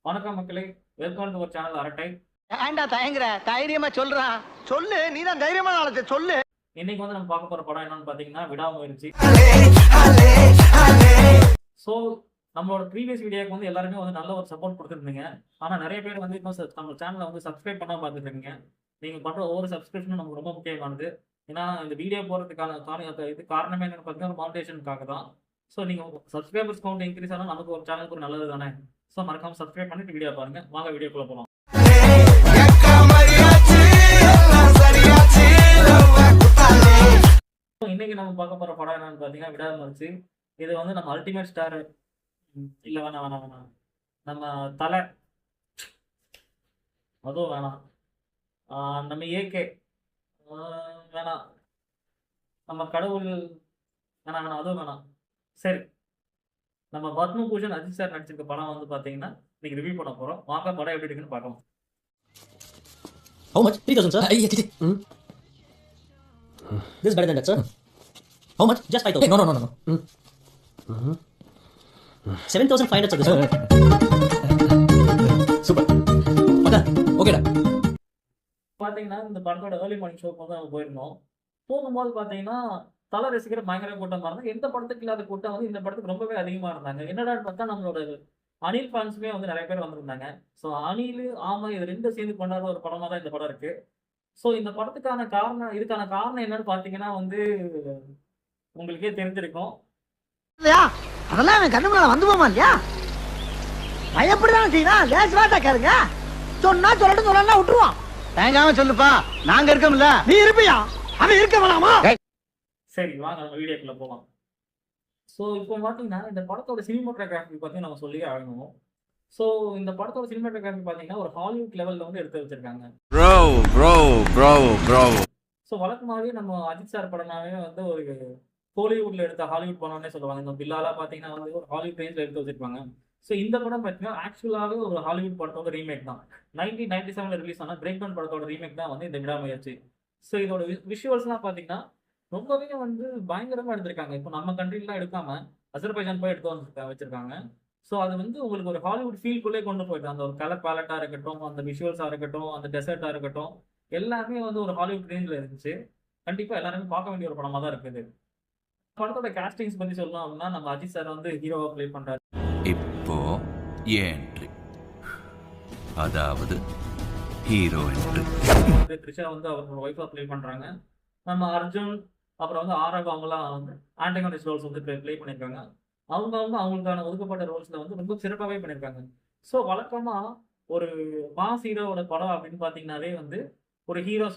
வணக்கம் மக்களே, welcome to our channel அரட்டை. ஏன்டா தயங்குற? தைரியமா சொல்றான். சொல்லு, நீதான் தைரியமான ஆளு, சொல்லு. இன்னைக்கு வந்து நம்ம பார்க்க போற படம் என்னன்னு பாத்தீங்கன்னா விடாமுயற்சி. ஸோ நம்மளோட ப்ரீவியஸ் வீடியோக்கு வந்து எல்லாருமே வந்து நல்ல ஒரு சப்போர்ட் கொடுத்துருந்தீங்க. ஆனா நிறைய பேர் வந்து இன்னும் நம்ம சேனலை வந்து சப்ஸ்கிரைப் பண்ணாம பார்த்துட்டு இருக்கீங்க. நீங்க பண்ற ஒவ்வொரு சப்ஸ்கிரிப்ஷனும் நமக்கு ரொம்ப முக்கியமானது. ஏன்னா இந்த வீடியோ போறதுக்கான காரணமே என்னன்னு பார்த்தீங்கன்னா மானிட்டேஷனுக்காக தான். ஸோ நீங்க சப்ஸ்கிரைபர்ஸ் கவுண்ட் இன்க்ரீஸ் ஆனால் நமக்கு ஒரு சேனலுக்கு ஒரு நல்லது தானே. ஸோ மறக்காம சப்ஸ்கிரைப் பண்ணிட்டு வீடியோ பாருங்க. வாங்க வீடியோக்குள்ள போகலாம். இன்னைக்கு நம்ம பார்க்க போற படம் என்னன்னு பாத்தீங்கன்னா விடாமுயற்சி. இது வந்து நம்ம அல்டிமேட் ஸ்டார் இல்ல வேணாம் வேணாம் வேணாம் நம்ம தலை அதுவும் வேணாம். நம்ம ஏகே வேணாம். நம்ம கடவுள் வேணாம் வேணாம் அதுவும் வேணாம். சரி, நம்ம பத்மபூஷன் அஜித் சார் நடிச்சிருக்க படம் வந்து பாத்தீங்கன்னா இன்னைக்கு ரிவ்யூ பண்ண போறோம். வாங்க படம் எப்படி இருக்குன்னு பார்க்கலாம். How much? 3,000, sir. This is better than that, sir. How much? Just 5,000. Hey, no. 7,500, sir. Super. Okay, da. பாத்தீங்கன்னா இந்த படத்தோட ஏர்லி மார்னிங் ஷோக்கு வந்து நம்ம போயிருந்தோம். போகும்போது பாத்தீங்கன்னா தலை ரசிகர் பயங்கர கூட்டமா இருந்தாங்க. எந்த படத்துக்கு இல்லாத கூட்டம் வந்து இந்த படத்துக்கு ரொம்பவே அதிகமா இருந்தாங்க. என்னடான்னு பார்த்தா நம்மளோட அனில் ஃபேன்ஸுமே வந்து நிறைய பேர் வந்திருந்தாங்க. ஸோ அனில் ஆமா இது ரெண்டும் சேர்ந்து கொண்டாட ஒரு படமா தான் இந்த படம் இருக்கு. ஸோ இந்த படத்துக்கான இதுக்கான காரணம் என்னன்னு பாத்தீங்கன்னா வந்து உங்களுக்கே தெரிஞ்சிருக்கும். இல்லையா? அதெல்லாம் அவன் கண்ணு முன்னால வந்து போமா இல்லையா? பயப்படிதானே செய்யலாம். லேஸ் வாட்டா கேளுங்க. சொன்னா சொல்லட்டும், சொல்லலாம் விட்டுருவான். தயங்காம சொல்லுப்பா, நாங்க இருக்கோம்ல. நீ இருப்பியா? அவன் இருக்க வேணாமா? சரி வாங்க நம்ம வீடியோக்குள்ள போகலாம். ஸோ இப்போ பார்த்தீங்கன்னா இந்த படத்தோட சினிமோட்டோகிராஃபி பற்றி நம்ம சொல்லி ஆகணும். ஸோ இந்த படத்தோட சினிமோட்டோகிராஃபி பார்த்தீங்கன்னா ஒரு ஹாலிவுட் லெவலில் வந்து எடுத்து வச்சிருக்காங்க. ஸோ வழக்கமாகவே நம்ம அஜித் சார் படம்னாவே வந்து ஒரு கோலிவுட்ல எடுத்த ஹாலிவுட் படம்னே சொல்லுவாங்க. இந்த பில்லாலாம் பார்த்தீங்கன்னா வந்து ஒரு ஹாலிவுட் ரேஞ்சில் எடுத்து வச்சிருப்பாங்க. ஸோ இந்த படம் பார்த்தீங்கன்னா ஆக்சுவலாகவே ஒரு ஹாலிவுட் படத்தோட ரீமேக் தான். 1997 ரிலீஸ் ஆன பிரேக் டவுன் படத்தோட ரீமேக் தான் வந்து இந்த விடாமுயற்சி. ஸோ இதோட விஷுவல்ஸ்லாம் பார்த்தீங்கன்னா ரொம்பவே வந்து பயங்கரமா எடுத்திருக்காங்க. இப்போ நம்ம கண்ட்ரிலாம் எடுக்காம அசர்பைஜான் போய் எடுத்து வந்து வச்சிருக்காங்க. ஸோ அது வந்து உங்களுக்கு ஒரு ஹாலிவுட் ஃபீல்குள்ளே கொண்டு போயிட்டு அந்த ஒரு கலர் பேலட்டா இருக்கட்டும், அந்த விஷுவல்ஸா இருக்கட்டும், அந்த டெசர்ட்டா இருக்கட்டும், எல்லாமே வந்து ஒரு ஹாலிவுட் ரேஞ்சில் இருந்துச்சு. கண்டிப்பா எல்லாருமே பார்க்க வேண்டிய ஒரு படமா தான் இருக்குது. படத்தோட காஸ்டிங்ஸ் பத்தி சொல்லணும் அப்படின்னா நம்ம அஜித் சார் வந்து ஹீரோவா ப்ளே பண்றாரு. இப்போ என்ட்ரி, அதாவது ஹீரோ என்ட்ரி. த்ரிஷா வந்து அவரோட ஒய்ஃபா ப்ளே பண்றாங்க. நம்ம அர்ஜுன் அப்புறம் வந்து ஆரவ் அவங்கலாம் வந்து ஆன்டகனிஸ்ட் ரோல்ஸ் வந்து ப்ளே பண்ணியிருக்காங்க. அவங்க வந்து அவங்களுக்கான ஒதுக்கப்பட்ட ரோல்ஸ்ல வந்து ரொம்ப சிறப்பாகவே பண்ணியிருக்காங்க. ஸோ வழக்கமா ஒரு மாஸ் ஹீரோவோட படம் அப்படின்னு பார்த்தீங்கன்னாவே வந்து ஒரு ஹீரோ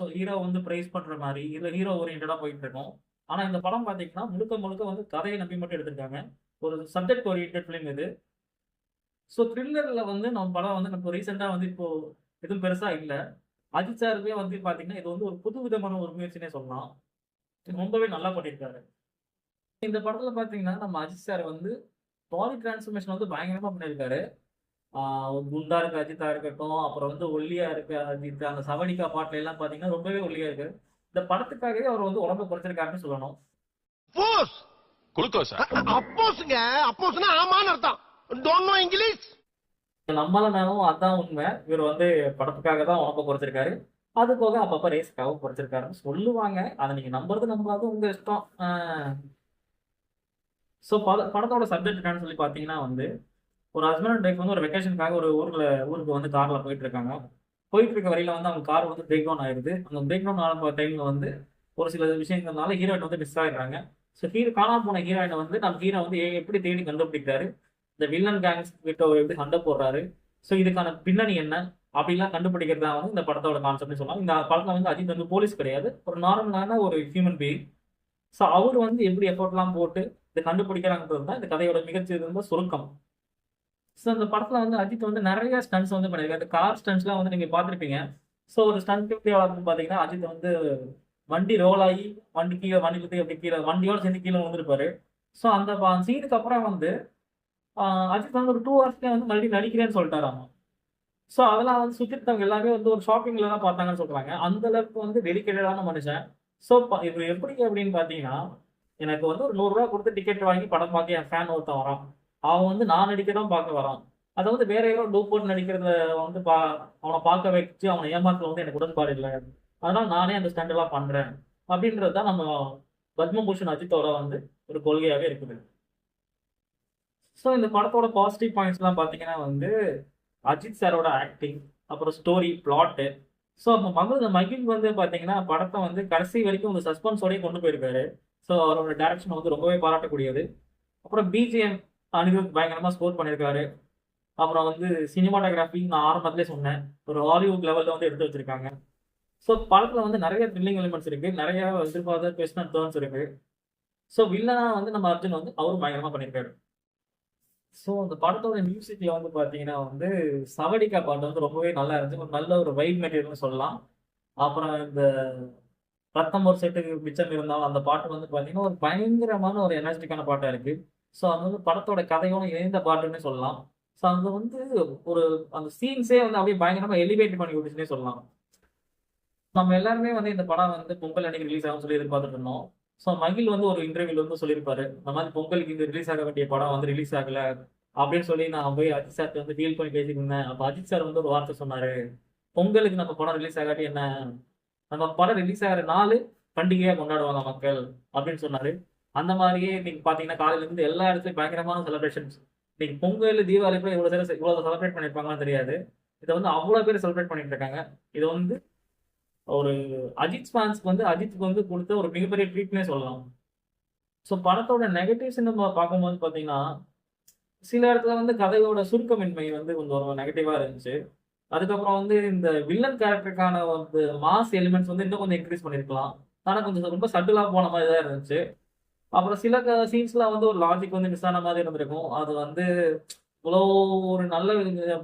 வந்து ப்ரைஸ் பண்ற மாதிரி இல்லை ஹீரோ ஓரியன்டா போயிட்டு இருக்கும். ஆனா இந்த படம் பார்த்தீங்கன்னா முழுக்க முழுக்க வந்து கதையை நம்பி மட்டும் எடுத்திருக்காங்க. ஒரு சப்ஜெக்ட் ஓரியன்ட் ஃபிலிம் இது. ஸோ த்ரில்லர்ல வந்து நம்ம படம் வந்து நம்ம ரீசெண்டாக வந்து இப்போ எதுவும் பெருசா இல்லை. அஜித் சாருமே வந்து பார்த்தீங்கன்னா இது வந்து ஒரு புது விதமான ஒரு முயற்சினே சொல்லலாம். ரொம்பவே நல்லா பண்ணியிருக்காரு. இந்த படத்துல பாத்தீங்கன்னா நம்ம அஜித் சார் வந்து பாடி டிரான்ஸ்ஃபர்மேஷன் வந்து பயங்கரமா பண்ணியிருக்காரு. குண்டா இருக்க அஜித்தா இருக்கட்டும், அப்புறம் வந்து ஒல்லியா இருக்க அஜித், அந்த சவனிகா பாட்டுல எல்லாம் பாத்தீங்கன்னா ரொம்பவே ஒல்லியா இருக்கு. இந்த படத்துக்காகவே அவர் வந்து உடம்பு குறைச்சிருக்காருன்னு சொல்லணும். நம்மள நேரம் அதான் உண்மை. இவர் வந்து படத்துக்காக தான் உடம்பு குறைச்சிருக்காரு. அது போக அப்பப்ப ரேஸ்க்காக குறைச்சிருக்காருன்னு சொல்லுவாங்க. அதை நீங்க நம்புறது நம்பாது உங்க இஷ்டம். ஸோ படத்தோட சப்ஜெக்ட் என்னன்னு சொல்லி பார்த்தீங்கன்னா வந்து ஒரு ஹஸ்பண்ட் அண்ட் ஒய்ஃப் வந்து ஒரு வெக்கேஷனுக்காக ஒரு ஊருக்கு வந்து கார்ல போயிட்டு இருக்காங்க. போயிட்டு இருக்க வரையில வந்து அவங்க கார் வந்து பிரேக் டவுன் ஆயிடுது. அந்த பிரேக் டவுன் ஆன டைம்ல வந்து ஒரு சில விஷயங்கள்னால ஹீரோயின் வந்து மிஸ் ஆயிடுறாங்க. ஸோ காணாம போன ஹீரோயினை வந்து நம்ம ஹீரோ வந்து எப்படி தேடி கண்டுபிடிக்கிறாரு, இந்த வில்லன் கேங்ஸ் கிட்ட எப்படி சண்டை போடுறாரு, ஸோ இதுக்கான பின்னணி என்ன அப்படிலாம் கண்டுபிடிக்கிறதா வந்து இந்த படத்தோட கான்செப்ட்னு சொல்லலாம். இந்த படத்துல வந்து அஜித் வந்து போலீஸ் கிடையாது, ஒரு நார்மலான ஒரு ஹியூமன் பீயிங். ஸோ அவர் வந்து எப்படி எஃபோர்ட்லாம் போட்டு இதை கண்டுபிடிக்கிறாங்கிறது தான் இந்த கதையோட மிகச்சிறந்த சுருக்கம். ஸோ இந்த படத்துல வந்து அஜித் வந்து நிறைய ஸ்டன்ட்ஸ் வந்து பண்ணியிருக்காரு. கார் ஸ்டன்ட்ஸ்லாம் வந்து நீங்க பார்த்துருப்பீங்க. ஸோ ஒரு ஸ்டண்ட் எப்படி வளர்ந்து பார்த்தீங்கன்னா அஜித் வந்து வண்டி ரோல் ஆகி வண்டி எப்படி கீழே வண்டியோட சேர்ந்து கீழே வந்துருப்பாரு. ஸோ அந்த சீனுக்கு அப்புறம் வந்து அஜித் வந்து ஒரு 2 ஹவர்ஸ்லேயே வந்து மறுபடியும் நடிக்கிறேன்னு சொல்லிட்டாராமா. ஸோ அதெல்லாம் வந்து சுற்றிருந்தவங்க எல்லாமே வந்து ஒரு ஷாப்பிங்ல தான் பார்த்தாங்கன்னு சொல்றாங்க. அந்த அளவுக்கு வந்து டெடிக்கேட்டடான மனுஷன். ஸோ இவர் எப்படி அப்படின்னு பார்த்தீங்கன்னா எனக்கு வந்து ஒரு 100 ரூபா கொடுத்து டிக்கெட் வாங்கி படம் பார்க்க என் ஃபேன் ஒருத்தன் வரான். அவன் வந்து நான் நடிக்க தான் பார்க்க வரான். அதை வந்து வேற யாரோ டூப் போட்டு நடிக்கிறத வந்து அவனை பார்க்க வச்சு அவனை ஏமாத்துல வந்து எனக்கு உடன்பாடு இல்லை, அதனால நானே அந்த ஸ்டாண்டெல்லாம் பண்றேன் அப்படின்றது தான் நம்ம பத்மபூஷன் அஜித்தோட வந்து ஒரு கொள்கையாவே இருக்குது. ஸோ இந்த படத்தோட பாசிட்டிவ் பாயிண்ட்ஸ்லாம் பார்த்தீங்கன்னா வந்து அஜித் சாரோட ஆக்டிங், அப்புறம் ஸ்டோரி, பிளாட்டு. ஸோ அப்போ மகிழ் வந்து பார்த்தீங்கன்னா படத்தை வந்து கடைசி வரைக்கும் ஒரு சஸ்பென்ஸோடய கொண்டு போயிருக்காரு. ஸோ அவரோட டைரக்ஷன் வந்து ரொம்பவே பாராட்டக்கூடியது. அப்புறம் பிஜிஎம் அனிருத் பயங்கரமாக ஸ்கோர் பண்ணியிருக்காரு. அப்புறம் வந்து சினிமாட்டோகிராஃபி நான் ஆரம்பத்திலே சொன்னேன், ஒரு ஹாலிவுட் லெவலில் வந்து எடுத்து வச்சிருக்காங்க. ஸோ படத்தில் வந்து நிறைய த்ரில்லிங் எலிமெண்ட்ஸ் இருக்குது, நிறைய எதிர்பார்த்த ட்விஸ்ட் அண்ட் டர்ன்ஸ் இருக்குது. ஸோ வில்லனா வந்து நம்ம அர்ஜுன் வந்து அவரும் பயங்கரமாக பண்ணியிருக்காரு. ஸோ அந்த படத்தோட மியூசிக்கில் வந்து பார்த்தீங்கன்னா வந்து சவடிக்கா பாட்டு வந்து ரொம்பவே நல்லா இருந்துச்சு, ஒரு நல்ல ஒரு வைப் மெட்டீரியல்னு சொல்லலாம். அப்புறம் இந்த ரத்தம் ஒரு செட்டுக்கு மிச்சம் இருந்தாலும் அந்த பாட்டு வந்து பார்த்தீங்கன்னா ஒரு பயங்கரமான ஒரு எனர்ஜிட்டிக்கான பாட்டாக இருக்குது. ஸோ அது வந்து படத்தோட கதையோட இணைந்த பாட்டுன்னே சொல்லலாம். ஸோ அது வந்து ஒரு அந்த சீன்ஸே வந்து அப்படியே பயங்கரமாக எலிவேட் பண்ணி விட்டுச்சுன்னே சொல்லலாம். நம்ம எல்லாருமே வந்து இந்த படம் வந்து பொங்கல் அன்னைக்கு ரிலீஸ் ஆகும் சொல்லி எதிர்பார்த்துட்டு இருந்தோம். ஸோ மகிழ் வந்து ஒரு இன்டர்வியூல வந்து சொல்லியிருப்பாரு, இந்த மாதிரி பொங்கலுக்கு இது ரிலீஸ் ஆக வேண்டிய படம் வந்து ரிலீஸ் ஆகல அப்படின்னு சொல்லி நான் போய் அஜித் சார் வந்து டீல் பண்ணி பேசிட்டு இருந்தேன். அப்போ அஜித் சார் வந்து ஒரு வார்த்தை சொன்னாரு, பொங்கலுக்கு நம்ம படம் ரிலீஸ் ஆகாட்டி என்ன, நம்ம படம் ரிலீஸ் ஆகிற நாள் பண்டிகையாக கொண்டாடுவாங்க மக்கள் அப்படின்னு சொன்னாரு. அந்த மாதிரியே நீங்க பாத்தீங்கன்னா காலையில இருந்து எல்லா இடத்துலயும் பயங்கரமான செலிப்ரேஷன்ஸ். இன்னைக்கு பொங்கல், தீபாவளி கூட இவ்வளவு செலிப்ரேட் பண்ணிருப்பாங்கன்னு தெரியாது. இதை வந்து அவ்வளவு பேர் செலிப்ரேட் பண்ணிட்டு இருக்காங்க. இது வந்து ஒரு அஜித் ஃபேன்ஸ்க்கு வந்து அஜித்துக்கு வந்து கொடுத்த ஒரு மிகப்பெரிய ட்ரீட்னே சொல்லலாம். ஸோ படத்தோட நெகட்டிவ்ஸ் நம்ம பார்க்கும்போது பார்த்தீங்கன்னா சில இடத்துல வந்து கதையோட சுருக்கமின்மை வந்து கொஞ்சம் நெகட்டிவா இருந்துச்சு. அதுக்கப்புறம் வந்து இந்த வில்லன் கேரக்டருக்கான வந்து மாஸ் எலிமெண்ட்ஸ் வந்து இன்னும் கொஞ்சம் இன்க்ரீஸ் பண்ணியிருக்கலாம், ஆனால் கொஞ்சம் ரொம்ப சட்டிலா போன மாதிரி தான் இருந்துச்சு. அப்புறம் சில சீன்ஸ்லாம் வந்து ஒரு லாஜிக் வந்து மிஸ் ஆன மாதிரி இருந்திருக்கும். அது வந்து இவ்வளோ ஒரு நல்ல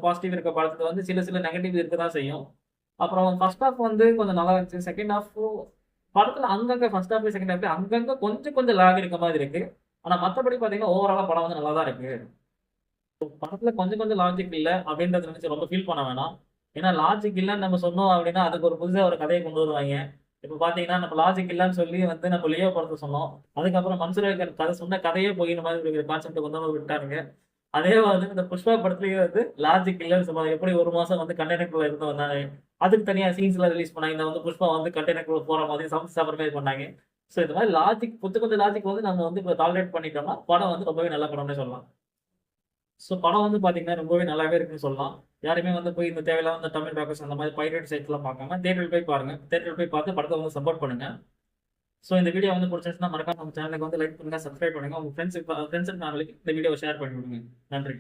பாசிட்டிவ் இருக்க படத்துக்கு வந்து சில நெகட்டிவ் இருக்க தான் செய்யும். அப்புறம் ஃபர்ஸ்ட் ஹாஃப் வந்து கொஞ்சம் நல்லா இருந்துச்சு. செகண்ட் ஹாஃப் படத்துல அங்கங்க ஃபர்ஸ்ட் ஹாஃப் செகண்ட் ஹாஃப் அங்கங்க கொஞ்சம் லாக் இருக்க மாதிரி இருக்கு. ஆனா மற்றபடி பாத்தீங்கன்னா ஓவராலா படம் வந்து நல்லா தான் இருக்கு. படத்துல கொஞ்சம் லாஜிக் இல்லை அப்படின்றத நினைச்சு ரொம்ப ஃபீல் பண்ண வேணாம். ஏன்னா லாஜிக் இல்லைன்னு நம்ம சொன்னோம் அப்படின்னா அதுக்கு ஒரு புதுசாக ஒரு கதையை கொண்டு வருவாங்க. இப்போ பார்த்தீங்கன்னா நம்ம லாஜிக் இல்லைன்னு சொல்லி வந்து நம்ம லியோ படத்தை சொன்னோம், அதுக்கப்புறம் மன்சூர் கதை சொன்ன கதையே போயின மாதிரி ஒரு கான்செப்ட் கொண்டு வந்து விட்டாருங்க. அதே வந்து இந்த புஷ்பா படத்துலயே வந்து லாஜிக் இல்லைன்னு சொல்லுவாங்க. எப்படி ஒரு மாசம் வந்து கண்டெய்னருக்குள்ள இருந்து வந்தாங்க, அதுக்கு தனியாக சீன்ஸ்லாம் ரிலீஸ் பண்ணாங்க. இந்த வந்து புஷ்பா வந்து கண்டெய்னருக்குள்ள போற மாதிரி சமைச்சு சாப்பிட்ற மாதிரி பண்ணாங்க. ஸோ இந்த மாதிரி லாஜிக் கொஞ்சம் லாஜிக் வந்து நம்ம வந்து இப்போ டாலரேட் பண்ணிட்டோம்னா படம் வந்து ரொம்பவே நல்ல படம்னே சொல்லலாம். ஸோ படம் வந்து பார்த்தீங்கன்னா ரொம்பவே நல்லாவே இருக்குன்னு சொல்லலாம். யாருமே வந்து போய் இந்த தேவையில்லாத தமிழ் பேக்கர்ஸ் அந்த மாதிரி பைரேட் சைட்லாம் பார்க்காம தேட்டரில் போய் பாருங்க. தேட்டரில் போய் பார்த்து படத்தை வந்து சப்போர்ட் பண்ணுங்க. ஸோ இந்த வீடியோ வந்து பிடிச்சிருந்துச்சுன்னா மறக்காம நம்ம சேனலுக்கு வந்து லைக் பண்ணுங்க, சப்ஸ்கிரைப் பண்ணுங்க, உங்க ஃப்ரெண்ட்ஸுக்கு ஃபேமிலிக்கு இந்த வீடியோவை ஷேர் பண்ணி விடுங்க. நன்றி.